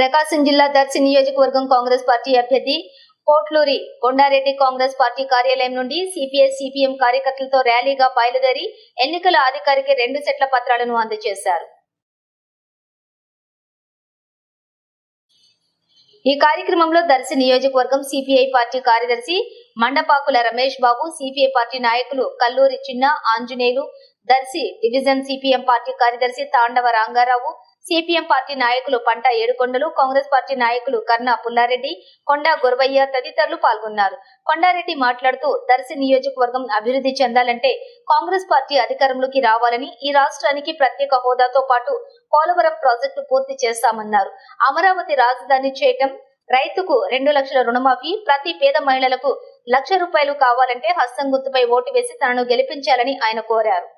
ప్రకాశం జిల్లా దర్శి నియోజకవర్గం కాంగ్రెస్ పార్టీ అభ్యర్థి కోట్లూరి కొండారెడ్డి కాంగ్రెస్ పార్టీ కార్యాలయం నుండి సిపిఐ సిపిఎం కార్యకర్తలతో ర్యాలీగా బయలుదేరి ఎన్నికల అధికారికి 2 సెట్ల పత్రాలను అందజేశారు. ఈ కార్యక్రమంలో దర్శి నియోజకవర్గం సిపిఐ పార్టీ కార్యదర్శి మండపాకుల రమేష్ బాబు, సిపిఐ పార్టీ నాయకులు Kalluri Chinna Anjaneyulu, Darshi division CPM party కార్యదర్శి తాండవ రంగారావు, సిపిఎం పార్టీ నాయకులు పంట ఏడుకొండలు, కాంగ్రెస్ పార్టీ నాయకులు కర్ణ పుల్లారెడ్డి, కొండా గురవయ్య తదితరులు పాల్గొన్నారు. కొండారెడ్డి మాట్లాడుతూ దర్శి నియోజకవర్గం అభివృద్ధి చెందాలంటే కాంగ్రెస్ పార్టీ అధికారంలోకి రావాలని, ఈ రాష్ట్రానికి ప్రత్యేక హోదాతో పాటు పోలవరం ప్రాజెక్టు పూర్తి చేస్తామన్నారు. అమరావతి రాజధాని చేయటం, రైతుకు 2 లక్షల రుణమాఫీ, ప్రతి పేద మహిళలకు ₹1,00,000 కావాలంటే హస్తం గుర్తుపై ఓటు వేసి తనను గెలిపించాలని ఆయన కోరారు.